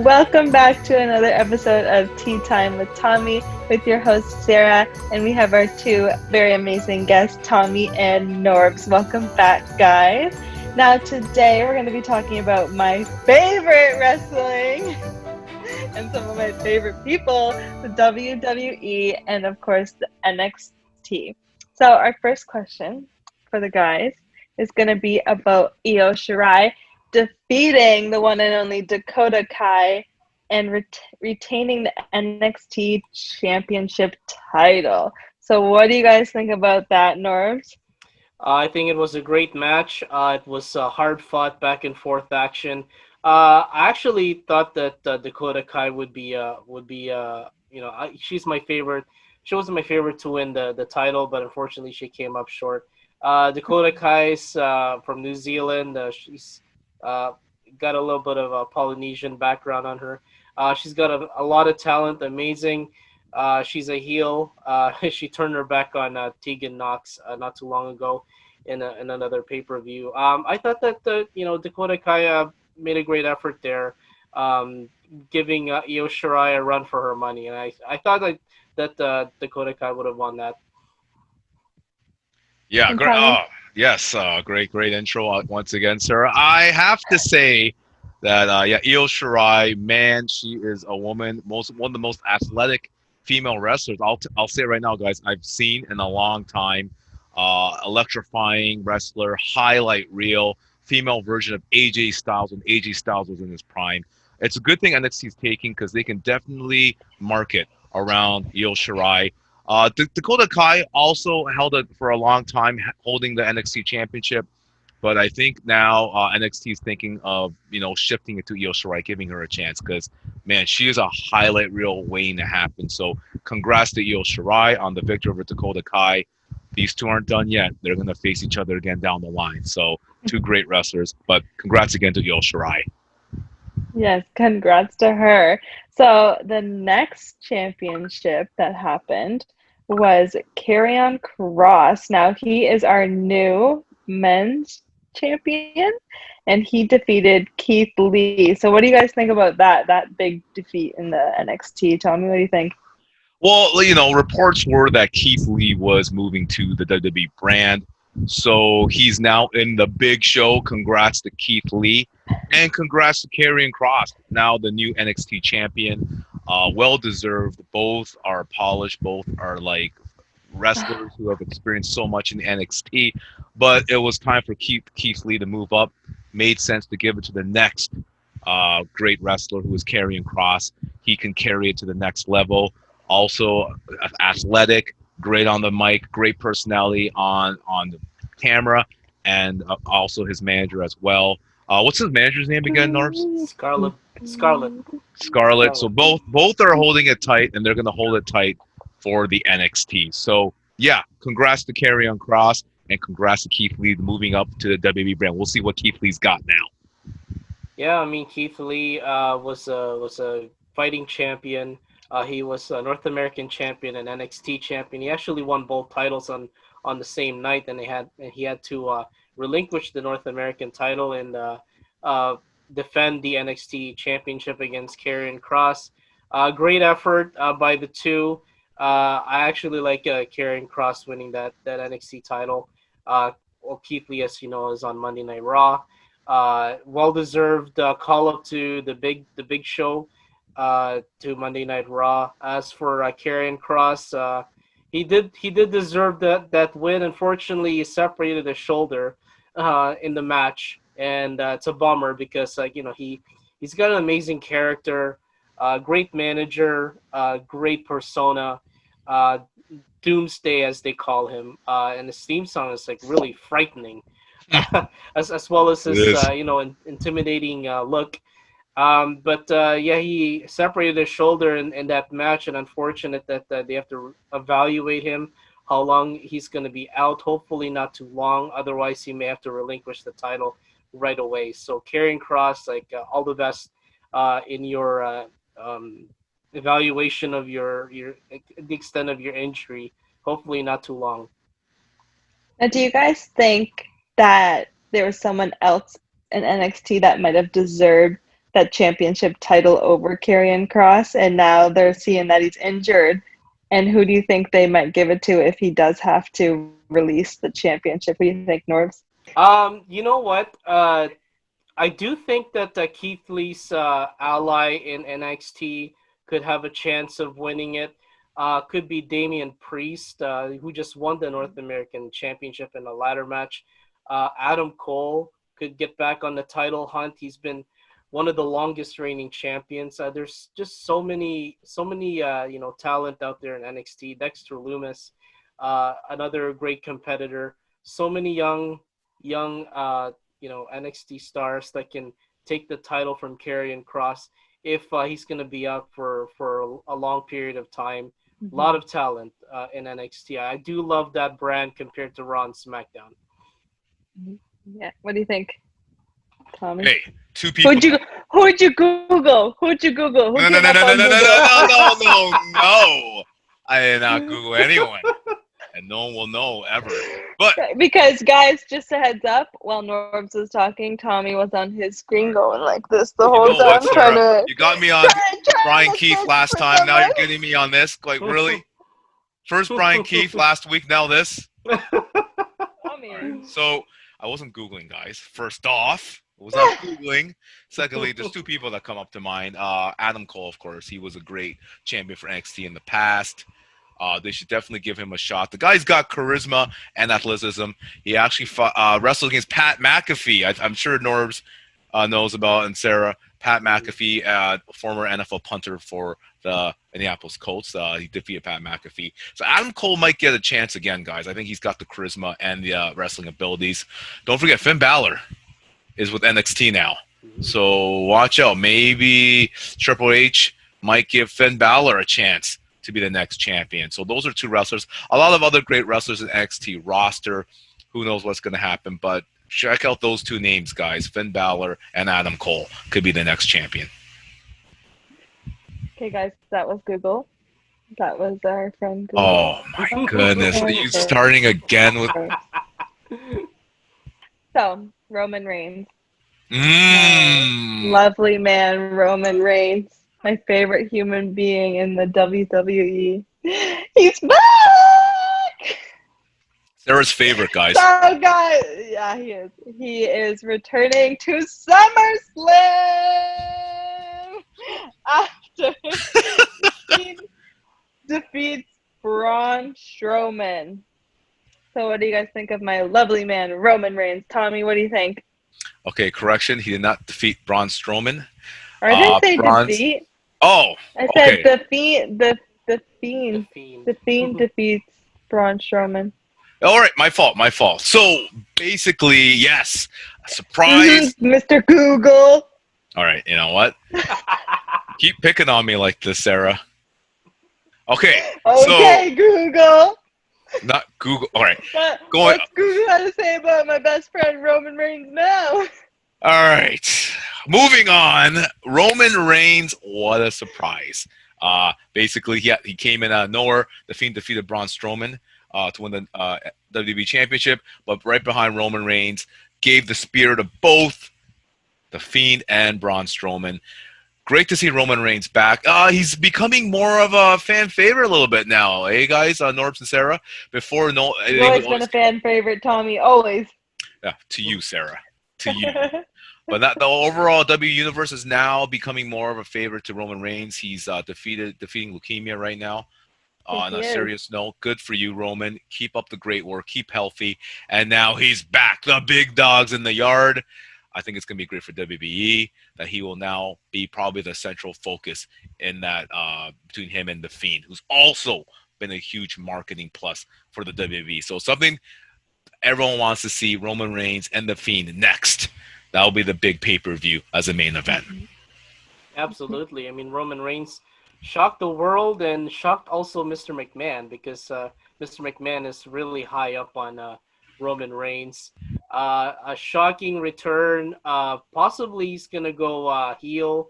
Welcome back to another episode of Tea Time with Tommy with your host Sarah, and we have our two very amazing guests, Tommy and Norbs. Welcome back, guys. Now today we're going to be talking about my favorite wrestling and some of my favorite people, the WWE and of course the NXT. So our first question for the guys is going to be about Io Shirai defeating the one and only Dakota Kai and retaining the NXT Championship title. So what do you guys think about that, Norbs? I think it was a great match. It was hard fought back and forth action. I actually thought that Dakota Kai she's my favorite. She was my favorite to win the title, but unfortunately she came up short. Dakota Kai's from New Zealand. She's got a little bit of a Polynesian background on her. She's got a lot of talent, amazing. She's a heel. She turned her back on Tegan Knox not too long ago in another pay-per-view. I thought that Dakota Kai made a great effort there, giving Io Shirai a run for her money, and I thought that Dakota Kai would have won that. Yeah, And great. Tommy? Yes, great intro once again, sir. I have to say that Io Shirai, man, she is a woman, one of the most athletic female wrestlers. I'll say it right now, guys. I've seen in a long time. Electrifying wrestler, highlight reel, female version of AJ Styles when AJ Styles was in his prime. It's a good thing NXT is taking because they can definitely market around Io Shirai. Dakota Kai also held it for a long time, holding the NXT Championship. But I think now NXT is thinking of shifting it to Io Shirai, giving her a chance because man, she is a highlight reel waiting to happen. So congrats to Io Shirai on the victory over Dakota Kai. These two aren't done yet. They're going to face each other again down the line. So two great wrestlers, but congrats again to Io Shirai. Yes, congrats to her. So the next championship that happened was Karrion Kross. Now he is our new men's champion, and he defeated Keith Lee. So what do you guys think about that big defeat in the NXT? Tommy, what do you think? Well, reports were that Keith Lee was moving to the WWE brand. So he's now in the big show. Congrats to Keith Lee. And congrats to Karrion Kross, now the new NXT champion. Well deserved. Both are polished. Both are like wrestlers who have experienced so much in NXT. But it was time for Keith Lee to move up. Made sense to give it to the next great wrestler who is Karrion Kross. He can carry it to the next level. Also athletic, great on the mic, great personality on the camera, and also his manager as well. What's his manager's name again, Norbs? Scarlett. Scarlett. So both are holding it tight, and they're going to hold it tight for the NXT. So yeah, congrats to Karrion Kross, and congrats to Keith Lee moving up to the WWE brand. We'll see what Keith Lee's got now. Yeah, I mean Keith Lee was a fighting champion. He was a North American champion and NXT champion. He actually won both titles on the same night, and he had to relinquish the North American title and defend the NXT championship against Karrion Kross. Great effort by the two. I actually like Karrion Kross winning that NXT title. Keith Lee, as you know, is on Monday Night Raw. Well deserved call up to the big show. To Monday Night Raw. As for Karrion Kross, he did deserve that win. Unfortunately, he separated his shoulder in the match, and it's a bummer because he's got an amazing character, great manager, great persona, Doomsday as they call him, and his theme song is like really frightening, as well as his intimidating look. He separated his shoulder in that match, and unfortunate that they have to evaluate him, how long he's going to be out. Hopefully not too long, otherwise he may have to relinquish the title right away. So Karrion Kross, all the best in your evaluation of the extent of your injury. Hopefully not too long. Now, do you guys think that there was someone else in NXT that might have deserved that championship title over Karrion Kross, and now they're seeing that he's injured. And who do you think they might give it to if he does have to release the championship? What do you think, Norbs? You know what? I do think that Keith Lee's ally in NXT could have a chance of winning it. Could be Damian Priest, who just won the North American Championship in a ladder match. Adam Cole could get back on the title hunt. He's been one of the longest reigning champions. There's just so many talent out there in NXT. Dexter Lumis, another great competitor. So many young NXT stars that can take the title from Karrion Kross if he's going to be out for a long period of time. A lot of talent in NXT. I do love that brand compared to Raw and SmackDown. Yeah. What do you think, Tommy? Hey, two people. Who'd you Google? Who'd you Google? Who No, came up on Google? no. I did not Google anyone, and no one will know ever. But Because, guys, just a heads up, while Norbs was talking, Tommy was on his screen going like this the whole time, trying to. you got me on Brian Keefe last time. Now you're getting me on this. Like, really? First Brian Keefe last week. Now this. Tommy. So I wasn't Googling, guys. First off, I was not Googling. Secondly, there's two people that come up to mind. Adam Cole, of course. He was a great champion for NXT in the past. They should definitely give him a shot. The guy's got charisma and athleticism. He actually wrestled against Pat McAfee. I'm sure Norbs knows about, and Sarah. Pat McAfee, former NFL punter for the Indianapolis Colts. He defeated Pat McAfee. So Adam Cole might get a chance again, guys. I think he's got the charisma and the wrestling abilities. Don't forget, Finn Balor is with NXT now. So watch out. Maybe Triple H might give Finn Balor a chance to be the next champion. So those are two wrestlers. A lot of other great wrestlers in NXT roster. Who knows what's going to happen, but check out those two names, guys. Finn Balor and Adam Cole could be the next champion. Okay, guys, that was Google. That was our friend Google. Oh, my goodness. Are you starting again with... So, Roman Reigns. Mmm. Lovely man, Roman Reigns. My favorite human being in the WWE. He's back! Sarah's favorite, guys. So, guys, yeah, he is. He is returning to SummerSlam after he defeats Braun Strowman. So, what do you guys think of my lovely man, Roman Reigns? Tommy, what do you think? Okay, correction. He did not defeat Braun Strowman. Or I didn't say defeat. Oh, I said okay. the Fiend defeats Braun Strowman. All right, my fault. So, basically, yes, a surprise. Mr. Google. All right, you know what? Keep picking on me like this, Sarah. Okay, Okay, Google. Not Google. All right. What's Google got to say about my best friend Roman Reigns now? All right. Moving on. Roman Reigns, what a surprise. Basically, he came in out of nowhere. The Fiend defeated Braun Strowman to win the WWE Championship. But right behind Roman Reigns, gave the spear to both the Fiend and Braun Strowman. Great to see Roman Reigns back. He's becoming more of a fan favorite a little bit now. Hey, guys, Norbs and Sarah. He's always been a fan favorite, Tommy. Always. Yeah, to you, Sarah. To you. But the overall W Universe is now becoming more of a favorite to Roman Reigns. He's defeating leukemia right now. On a serious note, good for you, Roman. Keep up the great work. Keep healthy. And now he's back. The big dog's in the yard. I think it's going to be great for WWE that he will now be probably the central focus in that between him and The Fiend, who's also been a huge marketing plus for the WWE. So something everyone wants to see, Roman Reigns and The Fiend next. That will be the big pay-per-view as a main event. Absolutely. I mean, Roman Reigns shocked the world and shocked also Mr. McMahon because Mr. McMahon is really high up on Roman Reigns. A shocking return. Possibly he's going to go heel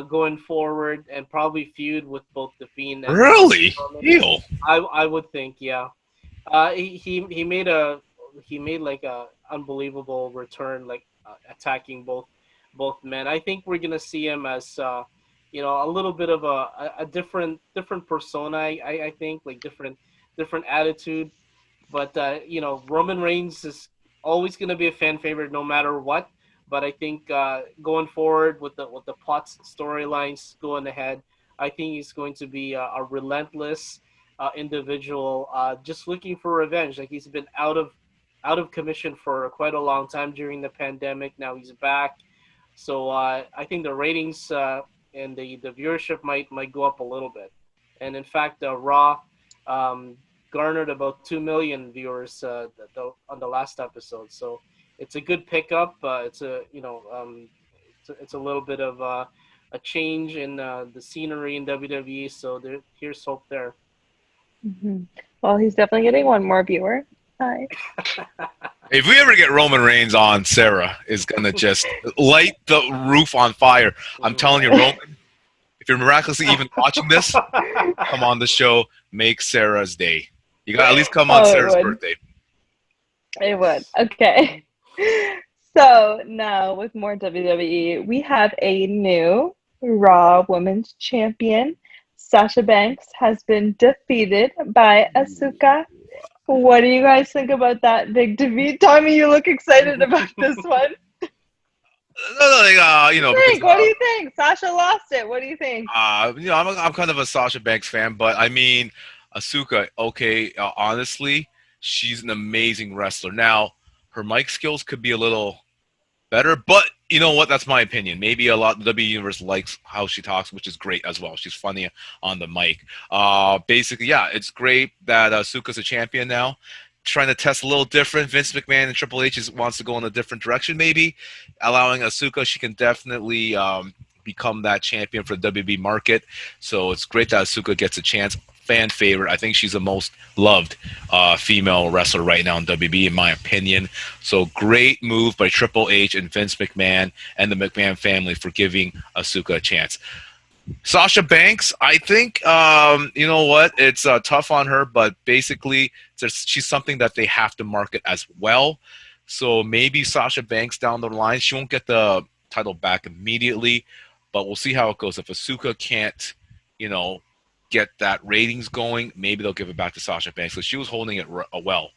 going forward and probably feud with both The Fiend and really? Heel? I would think, yeah. He made like a unbelievable return, like attacking both both men. I think we're gonna see him as a little bit of a different persona. I think like different attitude. But Roman Reigns is always going to be a fan favorite no matter what. But I think going forward with the plots storylines going ahead, I think he's going to be a relentless individual, just looking for revenge. Like he's been out of commission for quite a long time during the pandemic. Now he's back, so I think the ratings and the viewership might go up a little bit. And in fact, Raw um, garnered about 2 million viewers on the last episode. So it's a good pickup. It's a little bit of a change in the scenery in WWE. So here's hope there. Hmm. Well, he's definitely getting one more viewer. Hi. If we ever get Roman Reigns on, Sarah is gonna just light the roof on fire. I'm telling you, Roman, if you're miraculously even watching this, come on the show, make Sarah's day. You gotta at least come on Oh, it Sarah's would. birthday. It would. Okay. So now with more WWE, we have a new Raw Women's Champion. Sasha Banks has been defeated by Asuka. What do you guys think about that big defeat? Tommy, you look excited about this one. Because What do you think? Sasha lost it. What do you think? I'm kind of a Sasha Banks fan, but I mean, Asuka. Okay, honestly, she's an amazing wrestler. Now, her mic skills could be a little better, but you know what? That's my opinion. Maybe a lot of the W Universe likes how she talks, which is great as well. She's funny on the mic. Basically, yeah, it's great that Asuka's a champion now. Trying to test a little different. Vince McMahon and Triple H wants to go in a different direction, maybe. Allowing Asuka, she can definitely become that champion for the WB market. So it's great that Asuka gets a chance. Fan favorite. I think she's the most loved female wrestler right now in WB, in my opinion. So great move by Triple H and Vince McMahon and the McMahon family for giving Asuka a chance. Sasha Banks, I think, you know what? It's tough on her, but basically, she's something that they have to market as well. So maybe Sasha Banks down the line, she won't get the title back immediately, but we'll see how it goes. If Asuka can't, get that ratings going, maybe they'll give it back to Sasha Banks. So she was holding it well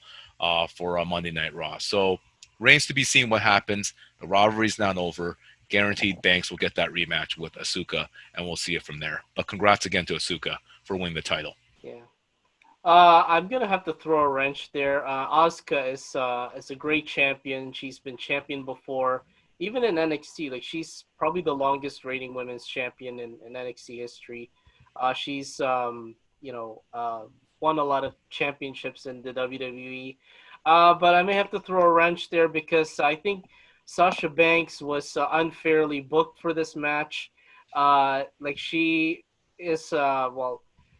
for Monday Night Raw. So remains to be seen what happens. The rivalry's not over. Guaranteed Banks will get that rematch with Asuka, and we'll see it from there. But congrats again to Asuka for winning the title. Yeah. I'm gonna have to throw a wrench there. Asuka is a great champion. She's been champion before, even in NXT. Like she's probably the longest reigning women's champion in NXT history. She's won a lot of championships in the WWE. But I may have to throw a wrench there because I think Sasha Banks was unfairly booked for this match. Like she is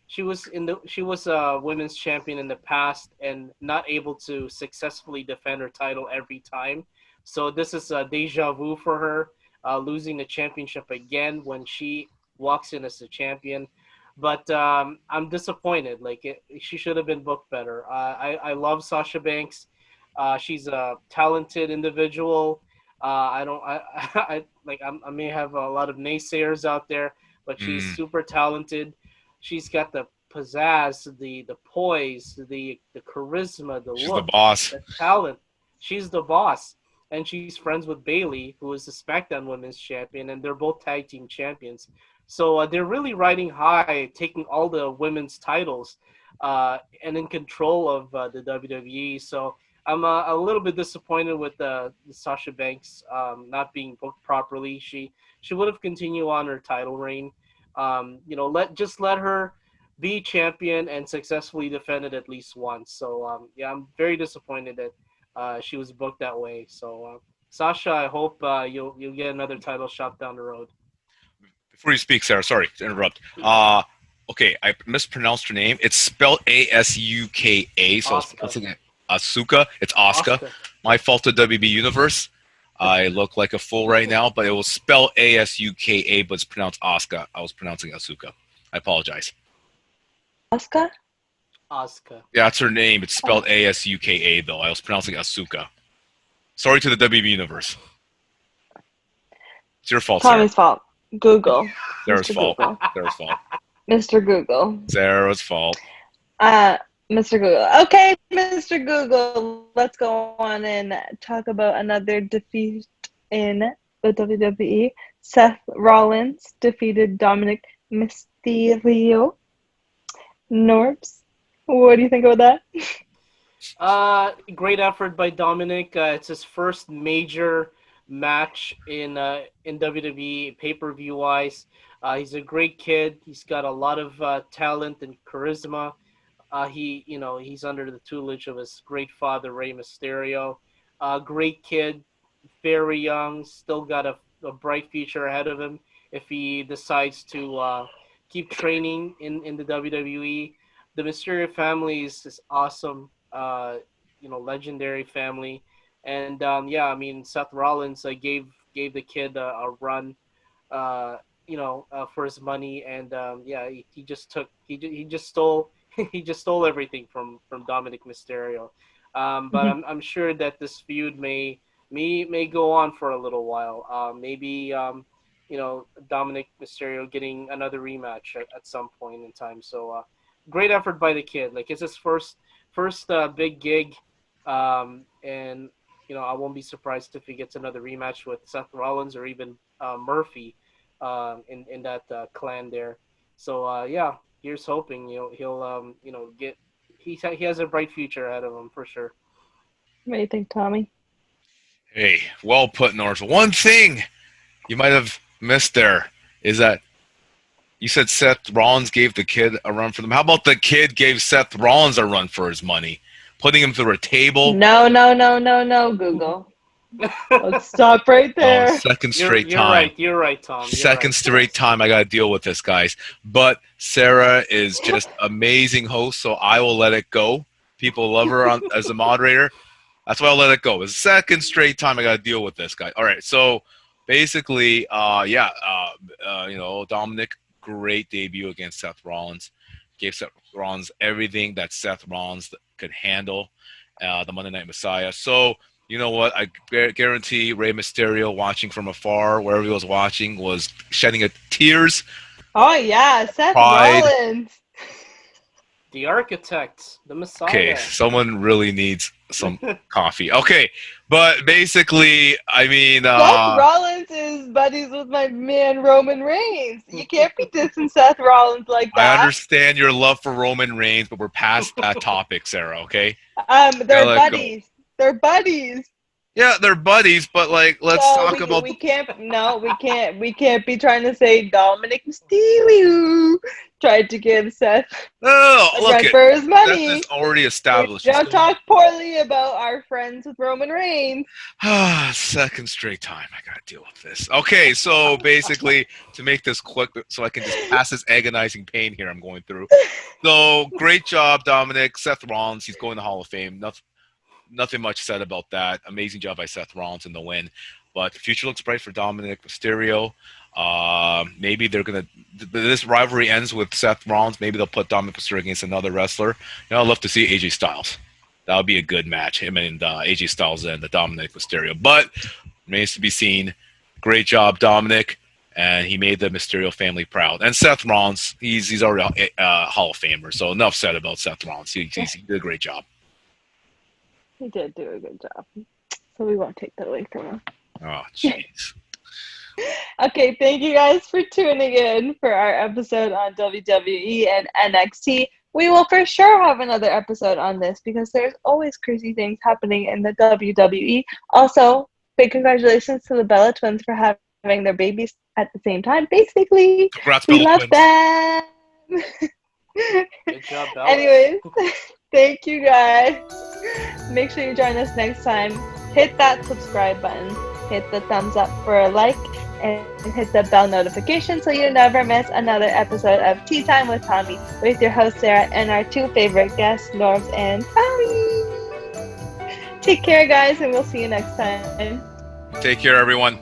she was a women's champion in the past and not able to successfully defend her title every time. So this is a deja vu for her, losing the championship again when she walks in as a champion. But I'm disappointed. She should have been booked better. I love Sasha Banks. She's a talented individual. I don't. I may have a lot of naysayers out there, but she's super talented. She's got the pizzazz, the poise, the charisma, the She's look, the boss. the talent. She's the boss, and she's friends with Bayley, who is the SmackDown Women's Champion, and they're both tag team champions. So they're really riding high, taking all the women's titles, and in control of the WWE. So I'm a little bit disappointed with the Sasha Banks not being booked properly. She would have continued on her title reign. Let her be champion and successfully defend it at least once. So yeah, I'm very disappointed that she was booked that way. So Sasha, I hope you'll get another title shot down the road. Before you speak, Sarah, sorry to interrupt. Okay, I mispronounced her name. It's spelled Asuka, so it's pronouncing it Asuka. It's Asuka. My fault to WB Universe. I look like a fool right now, but it was spelled Asuka, but it's pronounced Asuka. I was pronouncing Asuka. I apologize. Asuka? Asuka. Yeah, that's her name. It's spelled Asuka, though. I was pronouncing Asuka. Sorry to the WB Universe. It's your fault, Sarah. Tommy's fault. Google. Sarah's Mr. fault. Google. Sarah's fault. Mr. Google. Sarah's fault. Mr. Google. Okay, Mr. Google. Let's go on and talk about another defeat in the WWE. Seth Rollins defeated Dominik Mysterio. Norbs, what do you think about that? Great effort by Dominik. It's his first major match in WWE pay-per-view wise. He's a great kid. He's got a lot of talent and charisma. He's under the tutelage of his great father, Rey Mysterio. Great kid, very young, still got a bright future ahead of him if he decides to keep training in the WWE. The Mysterio family is awesome, legendary family. And Seth Rollins gave the kid a run, for his money, and he just stole he just stole everything from Dominik Mysterio. But I'm sure that this feud may go on for a little while. Maybe Dominik Mysterio getting another rematch at some point in time. So great effort by the kid. Like, it's his first big gig, and I won't be surprised if he gets another rematch with Seth Rollins or even Murphy in that clan there. So here's hoping he'll get he has a bright future ahead of him for sure. What do you think, Tommy? Hey, well put, North. One thing you might have missed there is that you said Seth Rollins gave the kid a run for them. How about the kid gave Seth Rollins a run for his money, putting him through a table? No, Google. Let's stop right there. Oh, second straight time. You're right, Tom. Second straight time I got to deal with this, guys. But Sarah is just amazing host, so I will let it go. People love her as a moderator. That's why I'll let it go. It's the second straight time I got to deal with this guy. All right, so basically, Dominik, great debut against Seth Rollins. Gave Seth Rollins everything that Seth Rollins could handle, the Monday Night Messiah. So, you know what? I guarantee Rey Mysterio, watching from afar, wherever he was watching, was shedding tears. Oh, yeah, Seth Pride. Rollins. The architect, the Messiah. Okay, someone really needs some coffee. Okay, but basically, I mean... Seth Rollins is buddies with my man Roman Reigns. You can't be dissing Seth Rollins like that. I understand your love for Roman Reigns, but we're past that topic, Sarah, okay? They're buddies. They're buddies. Yeah, they're buddies, but like, let's talk about. We can't be trying to say Dominik Mysterio tried to give Seth look, for his money. Seth is already established. Don't talk poorly about our friends with Roman Reigns. Second straight time I gotta deal with this. Okay, so basically, to make this quick, so I can just pass this agonizing pain here I'm going through. So great job, Dominik. Seth Rollins, he's going to Hall of Fame. Nothing much said about that. Amazing job by Seth Rollins in the win. But the future looks bright for Dominik Mysterio. Maybe they're going to... This rivalry ends with Seth Rollins. Maybe they'll put Dominik Mysterio against another wrestler. I'd love to see AJ Styles. That would be a good match. Him and AJ Styles and the Dominik Mysterio. But remains to be seen. Great job, Dominik. And he made the Mysterio family proud. And Seth Rollins, he's already a Hall of Famer. So enough said about Seth Rollins. He did a great job. He did do a good job. So we won't take that away from him. Oh, jeez. Okay, thank you guys for tuning in for our episode on WWE and NXT. We will for sure have another episode on this because there's always crazy things happening in the WWE. Also, big congratulations to the Bella twins for having their babies at the same time. Basically, Congrats, we Bella love twins. them. Good job, Bella. Anyways, thank you guys. Make sure you join us next time. Hit that subscribe button. Hit the thumbs up for a like. And hit the bell notification so you never miss another episode of Tea Time with Tommy with your host Sarah and our two favorite guests, Norbs and Tommy. Take care, guys, and we'll see you next time. Take care, everyone.